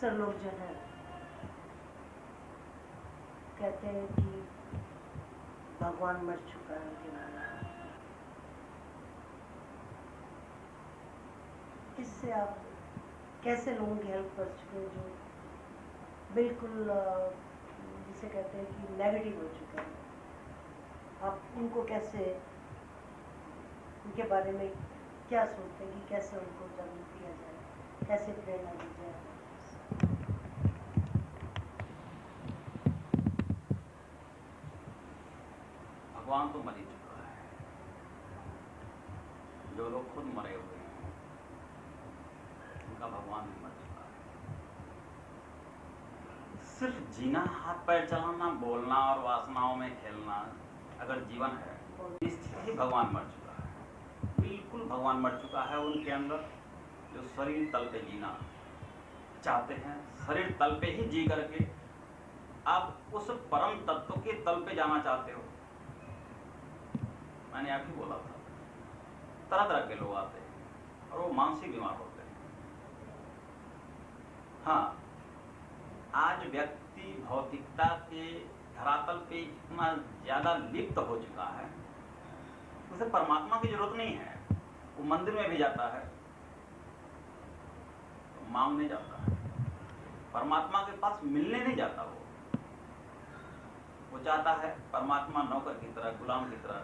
अक्सर लोग जो है कहते हैं कि भगवान मर चुका है उनके नाना। इससे आप कैसे लोगों की हेल्प कर चुके हैं जो बिल्कुल जिसे कहते हैं कि नेगेटिव हो चुके हैं? आप उनको कैसे, उनके बारे में क्या सोचते हैं कि कैसे उनको जागरूक किया जाए, कैसे प्रेरणा दी जाए? भगवान तो मर ही चुका है। जो लोग खुद मरे हुए हैं उनका भगवान भी मर चुका है। सिर्फ जीना, हाथ पैर चलाना, बोलना और वासनाओं में खेलना अगर जीवन है, निश्चित ही भगवान मर चुका है। बिल्कुल भगवान मर चुका है उनके अंदर, जो शरीर तल पे जीना चाहते हैं, शरीर तल पे ही जी करके आप उस परम तत्व के तल पे जाना चाहते हो। मैंने अभी बोला था, तरह तरह के लोग आते हैं और वो मानसिक बीमार होते हैं। हाँ, आज व्यक्ति भौतिकता के धरातल पे इतना ज्यादा लिप्त हो चुका है, उसे परमात्मा की जरूरत नहीं है। वो मंदिर में भी जाता है तो मांगने जाता है, परमात्मा के पास मिलने नहीं जाता। वो चाहता है परमात्मा नौकर की तरह, गुलाम की तरह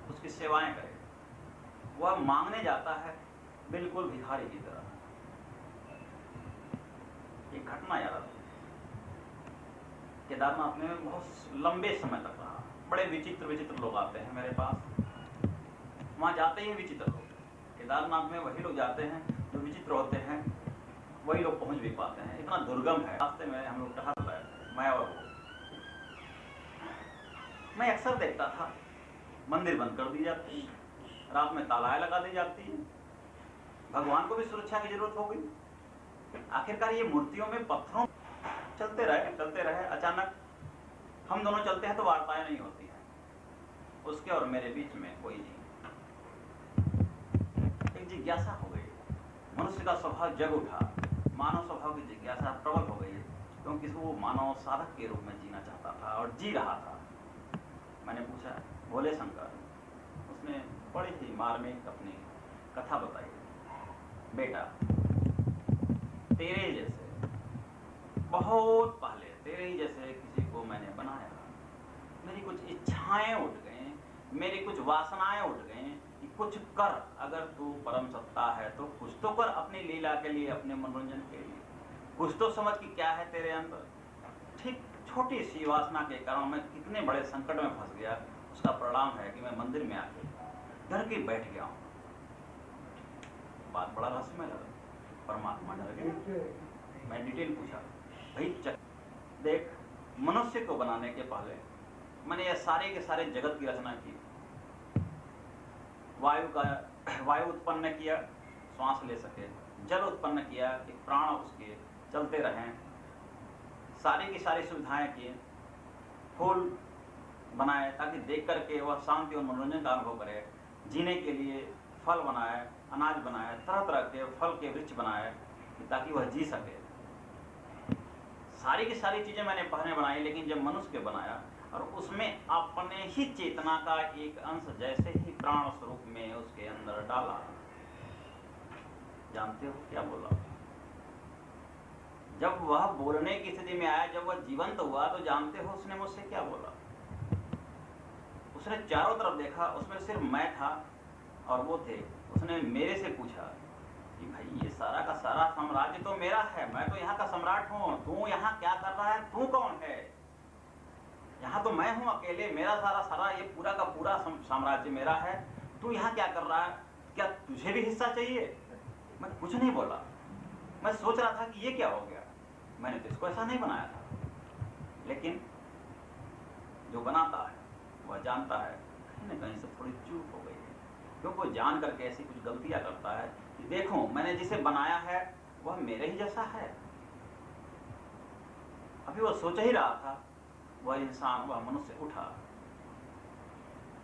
उसकी सेवाएं करे। वह मांगने जाता है बिल्कुल भिखारी की तरह। एक घटना याद आती है, केदारनाथ में बहुत लंबे समय तक रहा। बड़े विचित्र विचित्र लोग आते हैं मेरे पास, वहां जाते ही विचित्र लोग। केदारनाथ में वही लोग जाते हैं जो विचित्र होते हैं, वही लोग पहुंच भी पाते हैं। इतना दुर्गम है। रास्ते में हम लोग टहल रहे थे, मैं और वो। मैं अक्सर देखता था मंदिर बंद कर दी जाती, रात में तालाएं लगा दी जाती, भगवान को भी सुरक्षा की जरूरत हो गई। आखिरकार ये मूर्तियों में पत्थरों चलते रहे। अचानक हम दोनों चलते हैं तो वार्ताएं नहीं होती हैं, उसके और मेरे बीच में कोई नहीं। एक जिज्ञासा हो गई, मनुष्य का स्वभाव जग उठा, मानव स्वभाव की जिज्ञासा प्रबल हो गई, क्योंकि वो मानव साधक के रूप में जीना चाहता था और जी रहा था। मैंने पूछा, भोले शंकर, उसने बड़ी ही मार्मिक अपनी कथा बताई। बेटा, तेरे जैसे बहुत पहले तेरे ही जैसे किसी को मैंने बनाया, मेरी कुछ इच्छाएं उठ गई, मेरी कुछ वासनाएं उठ गई कि कुछ कर, अगर तू परम सत्ता है तो कुछ तो कर अपनी लीला के लिए, अपने मनोरंजन के लिए। कुछ तो समझ कि क्या है तेरे अंदर। ठीक छोटी सी वासना के कारण मैं कितने बड़े संकट में फंस गया, उसका परिणाम है कि मैं मंदिर में आके डर के बैठ गया हूँ। बात बड़ा रहस्यमय लगा, परमात्मा डर गया। मैं डिटेल पूछा, भाई देख, मनुष्य को बनाने के पहले मैंने ये सारे के सारे जगत की रचना की। वायु उत्पन्न किया, श्वास ले सके, जल उत्पन्न किया कि प्राण उसके चलते रहें, सारी की सारी सुविधाएं की, फूल बनाए ताकि देख करके वह शांति और मनोरंजन का अनुभव करे, जीने के लिए फल बनाए, अनाज बनाए, तरह तरह के फल के वृक्ष बनाए ताकि वह जी सके। सारी की सारी चीजें मैंने पहले बनाई, लेकिन जब मनुष्य को बनाया और उसमें अपने ही चेतना का एक अंश जैसे ही प्राण स्वरूप में उसके अंदर डाला, जानते हो क्या बोला? जब वह बोलने की स्थिति में आया, जब वह जीवंत हुआ, तो जानते हो उसने मुझसे क्या बोला? उसने चारों तरफ देखा, उसमें सिर्फ मैं था और वो थे। उसने मेरे से पूछा कि भाई, ये सारा का सारा साम्राज्य तो मेरा है, मैं तो यहाँ का सम्राट हूँ, तू यहाँ क्या कर रहा है? तू कौन है? यहाँ तो मैं हूँ अकेले, मेरा सारा ये पूरा का पूरा साम्राज्य मेरा है, तू यहाँ क्या कर रहा है? क्या तुझे भी हिस्सा चाहिए? मैं कुछ नहीं बोला। मैं सोच रहा था कि ये क्या हो गया, मैंने तो इसको ऐसा नहीं बनाया था। लेकिन जो बनाता है वह जानता है कहीं न कहीं से थोड़ी चूक हो गई है, क्योंकि वो जान करके ऐसी कुछ गलतियां करता है कि देखो, मैंने जिसे बनाया है वह मेरे ही जैसा है। अभी वह सोच ही रहा था, वह इंसान, वह मनुष्य उठा,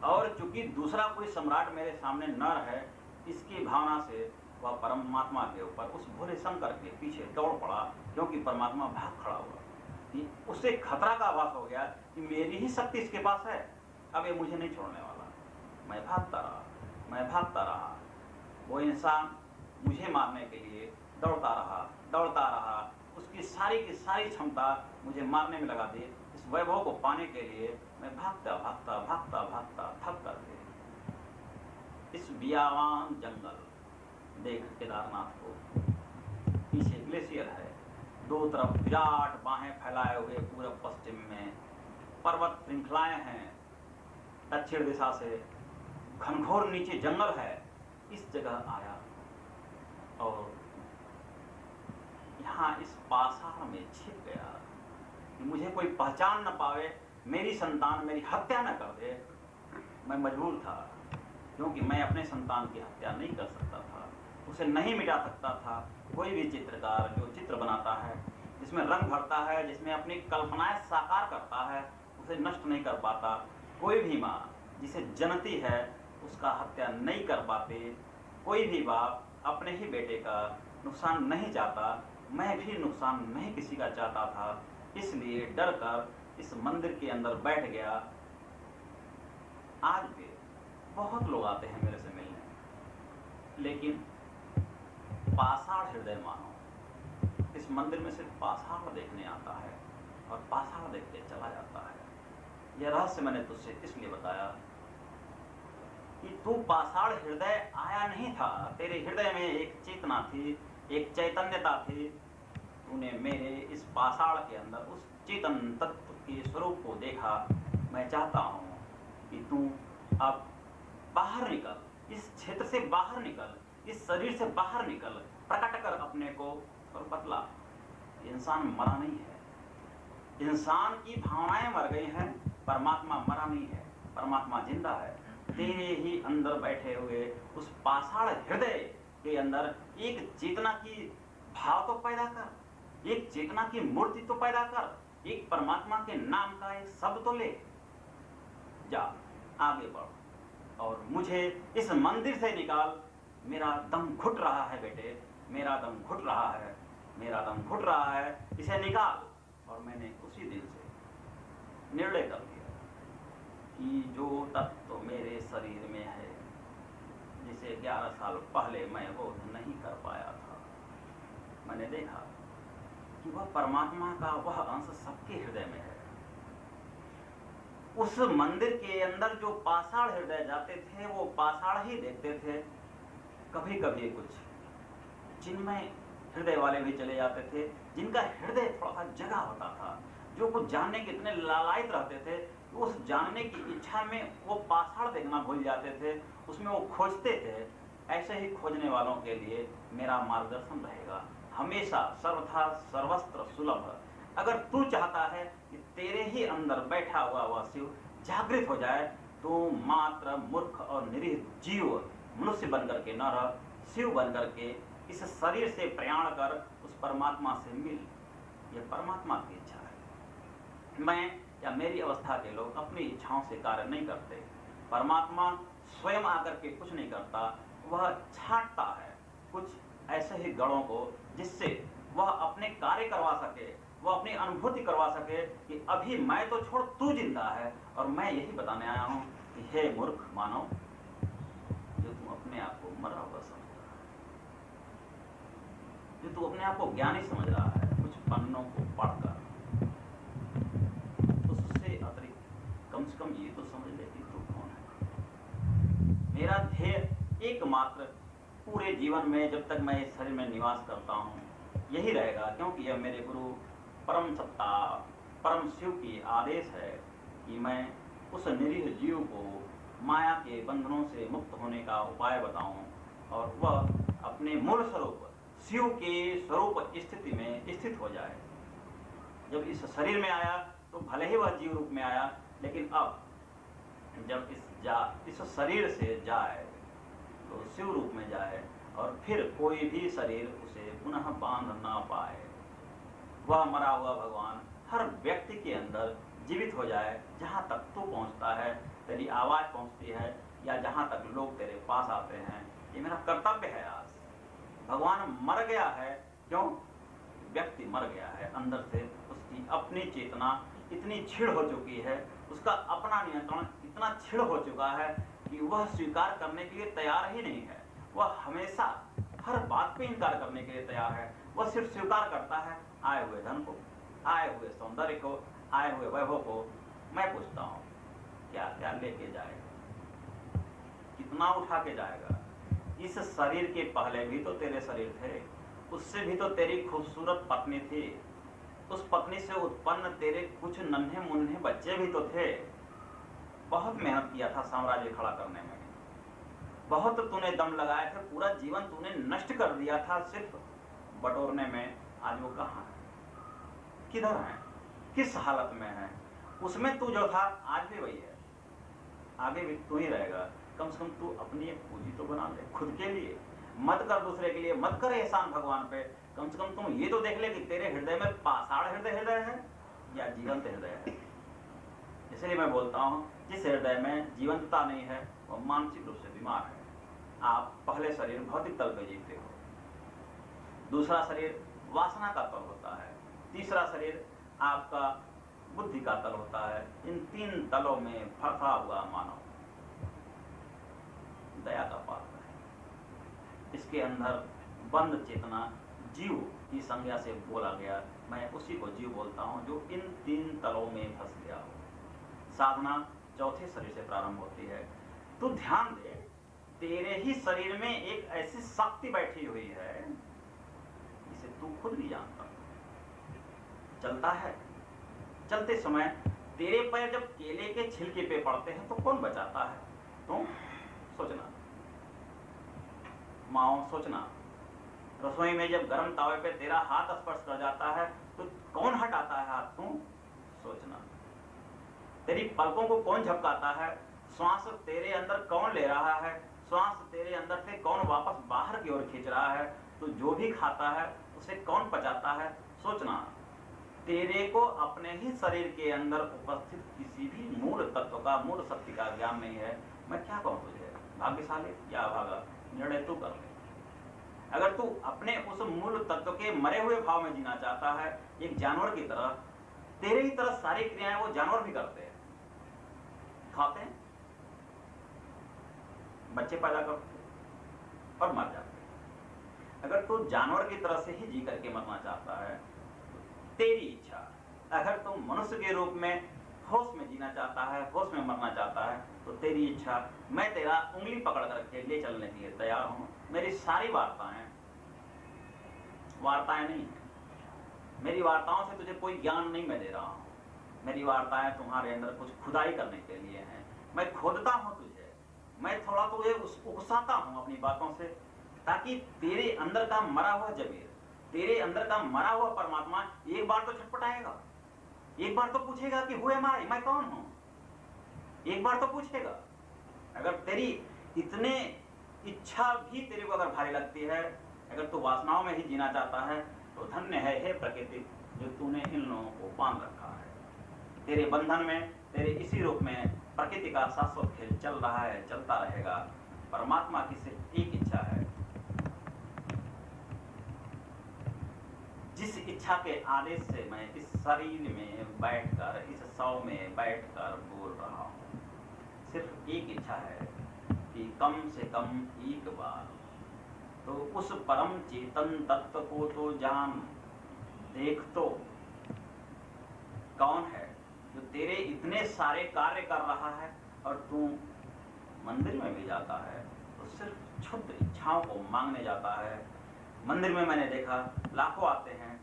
और चूंकि दूसरा कोई सम्राट मेरे सामने न रहे, इसकी भावना से वह परमात्मा के ऊपर उस भोले शंकर के पीछे दौड़ पड़ा, क्योंकि परमात्मा भाग खड़ा हुआ कि उससे खतरा का आभास हो गया कि मेरी ही शक्ति इसके पास है, अब ये मुझे नहीं छोड़ने वाला। मैं भागता रहा, मैं भागता रहा। वो इंसान मुझे मारने के लिए दौड़ता रहा। उसकी सारी की सारी क्षमता मुझे मारने में लगा दी। इस वैभव को पाने के लिए मैं भागता थक कर गए। इस बियावान जंगल देख केदारनाथ को, पीछे ग्लेशियर है, दो तरफ विराट बाहें फैलाए हुए पूरब पश्चिम में पर्वत श्रृंखलाएं हैं, दक्षिण दिशा से घनघोर नीचे जंगल है। इस जगह आया और यहाँ इस पाषाण में छिप गया कि मुझे कोई पहचान न पावे, मेरी संतान मेरी हत्या न कर दे। मैं मजबूर था, क्योंकि मैं अपने संतान की हत्या नहीं कर सकता था, उसे नहीं मिटा सकता था। कोई भी चित्रकार जो चित्र बनाता है, जिसमें रंग भरता है, जिसमें अपनी कल्पनाएं साकार करता है, उसे नष्ट नहीं कर पाता। कोई भी माँ जिसे जनती है उसका हत्या नहीं कर पाते। कोई भी बाप अपने ही बेटे का नुकसान नहीं चाहता। मैं भी नुकसान नहीं किसी का चाहता था, इसलिए डर कर इस मंदिर के अंदर बैठ गया। आज भी बहुत लोग आते हैं मेरे से मिलने, लेकिन पाषाण हृदय मानो इस मंदिर में सिर्फ पाषाण देखने आता है और पाषाण देख के चला जाता है। यह रहस्य मैंने तुझसे इसलिए बताया कि तू पाषाण हृदय आया नहीं था। तेरे हृदय में एक चेतना थी, एक चैतन्यता थी। तूने मेरे इस पाषाण के अंदर उस चेतन तत्व के स्वरूप को देखा। मैं चाहता हूँ कि तू अब बाहर निकल, इस क्षेत्र से बाहर निकल, इस शरीर से बाहर निकल, प्रकट कर अपने को और बतला। इंसान मरा नहीं है, इंसान की भावनाएं मर गई हैं, परमात्मा मरा नहीं है, परमात्मा जिंदा है। तेरे ही अंदर बैठे हुए उस पाषाण हृदय के अंदर एक चेतना की भाव तो पैदा कर, एक चेतना की मूर्ति तो पैदा कर, एक परमात्मा के नाम का एक शब्द तो ले। जा आगे बढ़ और मुझे इस मंदिर से निकाल। मेरा दम घुट रहा है बेटे, मेरा दम घुट रहा है, मेरा दम घुट रहा है, इसे निकाल। और मैंने उसी दिन से निर्णय कर लिया कि जो तत्व मेरे शरीर में है, जिसे 11 साल पहले मैं बोध नहीं कर पाया था, मैंने देखा कि वह परमात्मा का वह अंश सबके हृदय में है। उस मंदिर के अंदर जो पाषाण हृदय जाते थे वो पाषाण ही देखते थे। कभी कभी कुछ चिन्मय हृदय वाले भी चले जाते थे, जिनका हृदय थोड़ा सा जगा होता था, जो कुछ जानने के इतने लालायित रहते थे, उस जानने की इच्छा में वो पाषाण देखना भूल जाते थे, उसमें वो खोजते थे। ऐसे ही खोजने वालों के लिए मेरा मार्गदर्शन रहेगा हमेशा, सर्वथा सर्वस्त्र सुलभ। अगर तू चाहता है कि तेरे ही अंदर बैठा हुआ वह शिव जागृत हो जाए, तो मात्र मूर्ख और निरीह जीव मनुष्य बनकर के न रह, शिव बनकर के इस शरीर से प्रयाण कर उस परमात्मा से मिल। यह परमात्मा की इच्छा है। मैं या मेरी अवस्था के लोग अपनी इच्छाओं से कार्य नहीं करते। परमात्मा स्वयं आकर के कुछ नहीं करता, वह छांटता है कुछ ऐसे ही गणों को, जिससे वह अपने कार्य करवा सके, वह अपनी अनुभूति करवा सके कि अभी मैं तो छोड़, तू जिंदा है। और मैं यही बताने आया हूं कि हे मूर्ख मानव, जो तू अपने आप को मरा हुआ समझ रहा है, जो तू अपने आप को ज्ञानी समझ रहा है, कुछ पन्नों को पढ़कर, उससे अतिरिक्त कम से कम ये तो समझ ले कि तू कौन है। मेरा ध्येय एकमात्र पूरे जीवन में, जब तक मैं इस शरीर में निवास करता हूँ, यही रहेगा, क्योंकि यह मेरे गुरु परम सत्ता परम शिव की आदेश है कि मैं उस निरीह जीव को माया के बंधनों से मुक्त होने का उपाय बताऊं और वह अपने मूल स्वरूप शिव के स्वरूप स्थिति में स्थित हो जाए। जब इस शरीर में आया तो भले ही वह जीव रूप में आया, लेकिन अब जब इस शरीर से जाए तो शिव रूप में जाए और फिर कोई भी शरीर उसे पुनः बांध ना पाए। वह मरा हुआ भगवान हर व्यक्ति के अंदर जीवित हो जाए। जहाँ तक तू पहुँचता है, तेरी आवाज़ पहुँचती है, या जहाँ तक लोग तेरे पास आते हैं, ये मेरा कर्तव्य है आज भगवान मर गया है। क्यों? व्यक्ति मर गया है, अंदर से उसकी अपनी चेतना इतनी क्षीण हो चुकी है, उसका अपना नियंत्रण इतना क्षीण हो चुका है कि वह स्वीकार करने के लिए तैयार ही नहीं है। वह हमेशा हर बात पे इनकार करने के लिए तैयार है। वह सिर्फ स्वीकार करता है आए हुए धन को, आए हुए सौंदर्य को, आए हुए वैभव को। मैं पूछता हूँ, क्या क्या लेके जाएगा, कितना उठा के जाएगा? इस शरीर के पहले भी तो तेरे शरीर थे, उससे भी तो तेरी खूबसूरत पत्नी थी, उस पत्नी से उत्पन्न तेरे कुछ नन्हे मुन्ने बच्चे भी तो थे। बहुत मेहनत किया था साम्राज्य खड़ा करने में, बहुत तूने दम लगाए थे, पूरा जीवन तूने नष्ट कर दिया था सिर्फ बटोरने में। आज वो कहाँ है, किधर है, किस हालत में है? उसमें तू जो था आज भी वही है, आगे भी तू ही रहेगा। कम से कम तू अपनी एक पूंजी तो बना ले खुद के लिए, मत कर दूसरे के लिए, मत कर एहसान भगवान पे। कम से कम तुम ये तो देख ले कि तेरे हृदय में पाषाण हृदय है या जीवंत हृदय है। इसलिए मैं बोलता हूँ, जिस हृदय में जीवंतता नहीं है वह मानसिक रूप से बीमार है। आप पहले शरीर भौतिक तल पे जीते हो, दूसरा शरीर वासना का तल होता है, तीसरा शरीर आपका बुद्धि का तल होता है। इन तीन तलों में फंसा हुआ मानव दया का पात्र है। इसके अंदर बंद चेतना जीव की संज्ञा से बोला गया, मैं उसी को जीव बोलता हूं जो इन तीन तलों में फंस गया हो। साधना चौथे शरीर से प्रारंभ होती है। तो ध्यान दे, तेरे ही शरीर में एक ऐसी शक्ति बैठी हुई है जिसे तू खुद नहीं जानता। चलता है, चलते समय तेरे पैर जब केले के छिलके पे पड़ते हैं तो कौन बचाता है? तुम सोचना, माओ सोचना। रसोई में जब गर्म तावे पे तेरा हाथ स्पर्श कर जाता है तो कौन हटाता है हाथ? तुम सोचना। तेरी पलकों को कौन झपकाता है? श्वास तेरे अंदर कौन ले रहा है? श्वास तेरे अंदर से कौन वापस बाहर की ओर खींच रहा है? तो जो भी खाता है उसे कौन पचाता है? सोचना। तेरे को अपने ही शरीर के अंदर उपस्थित किसी भी मूल तत्व का, मूल शक्ति का ज्ञान नहीं है। मैं क्या कहूं तुझे, भाग्यशाली या अभागा, निर्णय तू कर ले। अगर तू अपने उस मूल तत्व के मरे हुए भाव में जीना चाहता है, एक जानवर की तरह, तेरे ही तरह सारी क्रियाएं वो जानवर भी करते हैं, खाते हैं, बच्चे पैदा करते हैं और मर जाते हैं। अगर तू जानवर की तरह से ही जी करके मरना चाहता है तो तेरी इच्छा। अगर तुम मनुष्य के रूप में होश में जीना चाहता है, होश में मरना चाहता है तो तेरी इच्छा। मैं तेरा उंगली पकड़ करके ले चलने के लिए तैयार हूं। मेरी सारी वार्ताएं नहीं है, मेरी वार्ताओं से तुझे कोई ज्ञान नहीं मैं दे रहा हूं। मेरी वार्ताएं तुम्हारे अंदर कुछ खुदाई करने के लिए हैं। मैं खोदता हूं तुझे, मैं थोड़ा तुझे उकसाता हूं अपनी बातों से, ताकि तेरे अंदर का मरा हुआ जमीर, तेरे अंदर का मरा हुआ परमात्मा एक बार तो छटपटाएगा, एक बार तो पूछेगा कि हुए मारे, मैं कौन हूं? एक बार तो पूछेगा। अगर तेरी इतने इच्छा भी तेरे को अगर भारी लगती है, अगर तू वासनाओं में ही जीना चाहता है तो धन्य है हे प्रकृति जो तूने इन लोगों को बांध रखा है। तेरे बंधन में, तेरे इसी रूप में प्रकृति का शाश्वत खेल चल रहा है, चलता रहेगा। परमात्मा की सिर्फ एक इच्छा है, जिस इच्छा के आदेश से मैं इस शरीर में बैठकर, इस शव में बैठकर बोल रहा हूं, सिर्फ एक इच्छा है कि कम से कम एक बार तो उस परम चेतन तत्व को तो जान, देख तो कौन है जो तेरे इतने सारे कार्य कर रहा है और तू मंदिर में भी जाता है तो सिर्फ क्षुद्र इच्छाओं को मांगने जाता है। मंदिर में मैंने देखा लाखों आते हैं,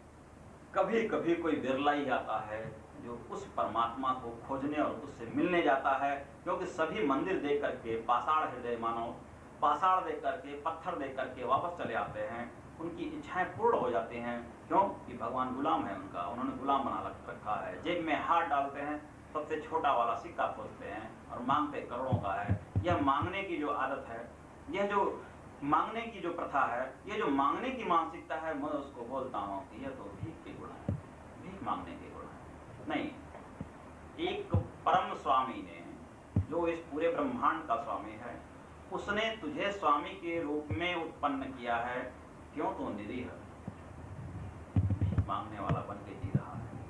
कभी कभी कोई बिरला ही आता है जो उस परमात्मा को खोजने और उससे मिलने जाता है, क्योंकि सभी मंदिर देख करके पाषाण हृदय मानव पाषाण देख करके, पत्थर देख करके वापस चले आते हैं। उनकी इच्छाएं पूर्ण हो जाती हैं, क्यों कि भगवान गुलाम है उनका, उन्होंने गुलाम बना रखा है। जेब में हाथ डालते हैं, सबसे छोटा वाला सिक्का खोजते हैं और मांगते करोड़ों का है। यह मांगने की जो आदत है, यह जो मांगने की जो प्रथा है, ये जो मांगने की मानसिकता है, मैं उसको बोलता हूँ कि यह तो भीख के गुण है, भीख मांगने के गुण है। नहीं, एक परम स्वामी ने, जो इस पूरे ब्रह्मांड का स्वामी है, उसने तुझे स्वामी के रूप में उत्पन्न किया है। क्यों तू निरीह मांगने वाला बन के जी रहा है?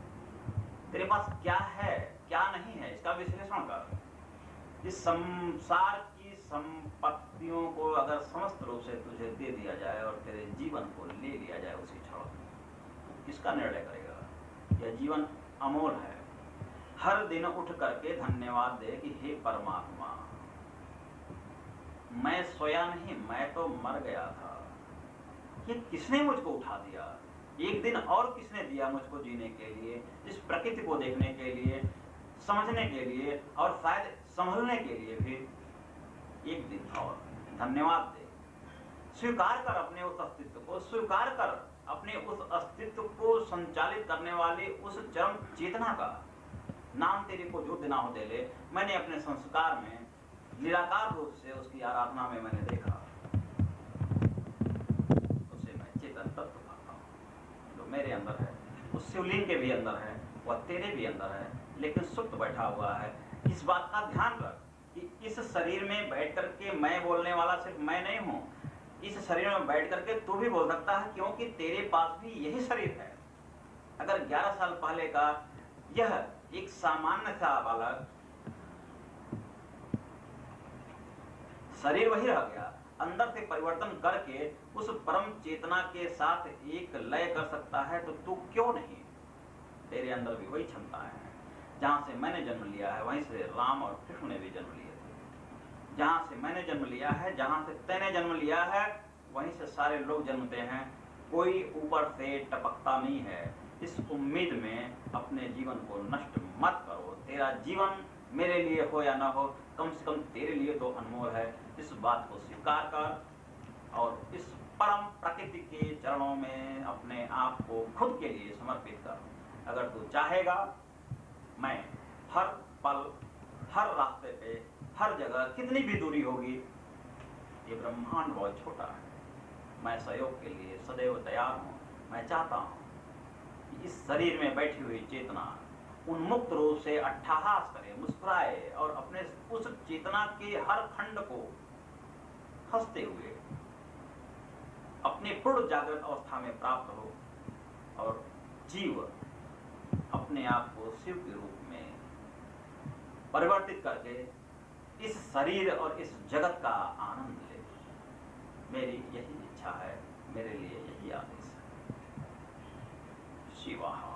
तेरे पास क्या है, क्या नहीं है, इसका विश्लेषण कर। इस संसार की संपत्तियों को अगर समस्त रूप से तुझे दे दिया जाए और तेरे जीवन को ले लिया जाए उसी क्षण, तो किसका निर्णय करेगा? यह जीवन अमोल है। हर दिन उठ करके धन्यवाद दे कि हे परमात्मा, मैं सोया नहीं, मैं तो मर गया था। ये किसने मुझको उठा दिया? एक दिन और किसने दिया मुझको जीने के लिए, इस प्रकृति को देखने के लिए, समझने के लिए और शायद संभलने के लिए भी एक दिन और। धन्यवाद दे, स्वीकार कर अपने उस अस्तित्व को, स्वीकार कर अपने उस अस्तित्व को संचालित करने वाली उस चरम चेतना का। नाम तेरे को जो देना हो दे ले। मैंने अपने संस्कार में निराकार रूप से उसकी आराधना में मैंने देखा, उसे मैं चेतन तत्व कहता हूँ जो मेरे अंदर है, उस शिवलिंग के भी अंदर है, वह तेरे भी अंदर है, लेकिन सुप्त बैठा हुआ है। इस बात का ध्यान रख कि इस शरीर में बैठ करके मैं बोलने वाला सिर्फ मैं नहीं हूँ। इस शरीर में बैठ करके तू भी बोल सकता है, क्योंकि तेरे पास भी यही शरीर है। अगर 11 साल पहले का यह एक सामान्य सा बालक शरीर वही रह गया, अंदर से परिवर्तन करके उस परम चेतना के साथ एक लय कर सकता है, तो तू क्यों नहीं? तेरे अंदर भी वही क्षमताएं हैं। जहां से मैंने जन्म लिया है वहीं से राम और कृष्ण ने भी जन्म लिए थे। जहां से मैंने जन्म लिया है, जहां से तैने जन्म लिया है, वहीं से सारे लोग जन्मते हैं। कोई ऊपर से टपकता नहीं है। इस उम्मीद में अपने जीवन को नष्ट मत करो। तेरा जीवन मेरे लिए हो या ना हो, कम से कम तेरे लिए तो अनमोल है। इस बात को स्वीकार कर और इस परम प्रकृति के चरणों में अपने आप को खुद के लिए समर्पित कर। अगर तू चाहेगा, मैं हर पल, हर रास्ते पे, हर जगह, कितनी भी दूरी होगी, ये ब्रह्मांड बहुत छोटा है, मैं सहयोग के लिए सदैव तैयार हूँ। मैं चाहता हूँ कि इस शरीर में बैठी हुई चेतना उन्मुक्त रूप से अट्टहास करे, मुस्कुराए और अपने उस चेतना के हर खंड को हंसते हुए अपने पूर्ण जागृत अवस्था में प्राप्त हो और जीव अपने आप को शिव के रूप में परिवर्तित करके इस शरीर और इस जगत का आनंद ले। मेरी यही इच्छा है, मेरे लिए यही आदेश है। शिवाहा।